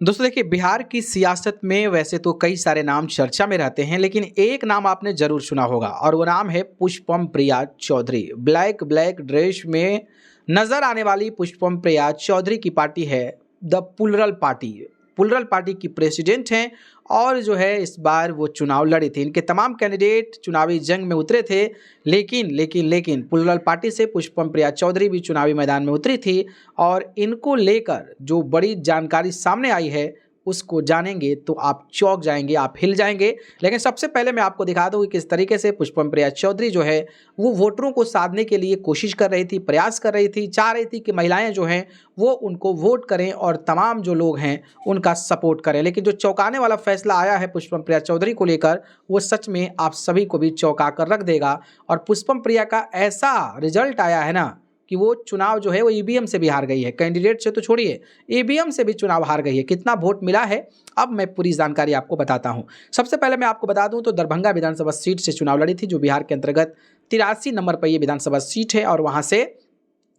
दोस्तों देखिए, बिहार की सियासत में वैसे तो कई सारे नाम चर्चा में रहते हैं, लेकिन एक नाम आपने ज़रूर सुना होगा और वो नाम है Pushpam Priya Chaudhary. Black black dress में नज़र आने वाली पुष्पम प्रिया चौधरी की पार्टी है the pleural party. Pleural party की प्रेसिडेंट हैं और जो है इस बार वो चुनाव लड़ी थी। इनके तमाम कैंडिडेट चुनावी जंग में उतरे थे, लेकिन पुलरल पार्टी से पुष्पम प्रिया चौधरी भी चुनावी मैदान में उतरी थी और इनको लेकर जो बड़ी जानकारी सामने आई है उसको जानेंगे तो आप चौंक जाएंगे, आप हिल जाएंगे। लेकिन सबसे पहले मैं आपको दिखा दूं कि किस तरीके से पुष्पम प्रिया चौधरी जो है वो वोटरों को साधने के लिए कोशिश कर रही थी, प्रयास कर रही थी, चाह रही थी कि महिलाएं जो हैं वो उनको वोट करें और तमाम जो लोग हैं उनका सपोर्ट करें। लेकिन जो चौंकाने वाला फैसला आया है पुष्पम प्रिया चौधरी को लेकर, वो सच में आप सभी को भी चौंका कर रख देगा। और पुष्पम प्रिया का ऐसा रिजल्ट आया है ना कि वो चुनाव जो है वो ईवीएम से भी हार गई है। कैंडिडेट से तो छोड़िए, ईवीएम से भी चुनाव हार गई है। कितना वोट मिला है अब मैं पूरी जानकारी आपको बताता हूं। सबसे पहले मैं आपको बता दूं तो दरभंगा विधानसभा सीट से चुनाव लड़ी थी, जो बिहार के अंतर्गत 83 नंबर पर यह विधानसभा सीट है। और वहां से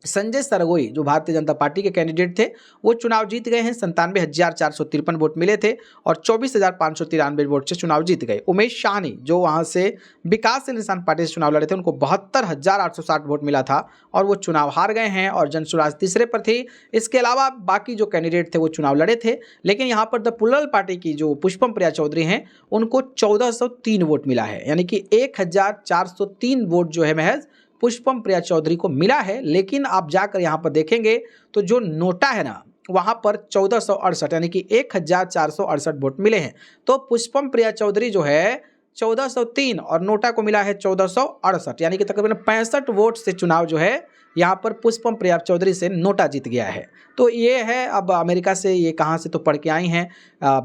संजय सरगोई जो भारतीय जनता पार्टी के कैंडिडेट थे वो चुनाव जीत गए हैं। 97,453 वोट मिले थे और 24,593 वोट से चुनाव जीत गए। उमेश शाहनी जो वहां से विकासशील इंसान पार्टी से चुनाव लड़े थे, उनको 72,860 वोट मिला था और वो चुनाव हार गए हैं और जनसुराज तीसरे पर थी। इसके अलावा बाकी जो कैंडिडेट थे वो चुनाव लड़े थे, लेकिन यहाँ पर द पुलरल पार्टी की जो पुष्पम प्रिया चौधरी हैं उनको 1403 वोट मिला है, यानी कि 1,403 वोट जो है महज पुष्पम प्रिया चौधरी को मिला है। लेकिन आप जाकर यहाँ पर देखेंगे तो जो नोटा है ना वहाँ पर 1468 यानी कि 1,468 वोट मिले हैं। तो पुष्पम प्रिया चौधरी जो है 1403 और नोटा को मिला है 1468, यानी कि तकरीबन 65 वोट से चुनाव जो है यहाँ पर पुष्पम प्रिया चौधरी से नोटा जीत गया है। तो ये है, अब अमेरिका से ये कहाँ से तो पढ़ के आई हैं,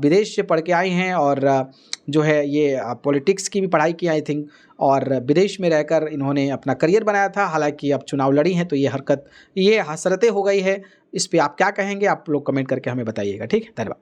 विदेश से पढ़ के आई हैं और जो है ये पॉलिटिक्स की भी पढ़ाई की आई थिंक, और विदेश में रहकर इन्होंने अपना करियर बनाया था। हालांकि अब चुनाव लड़ी हैं तो ये हसरतें हो गई है। इस पर आप क्या कहेंगे, आप लोग कमेंट करके हमें बताइएगा। ठीक है, धन्यवाद।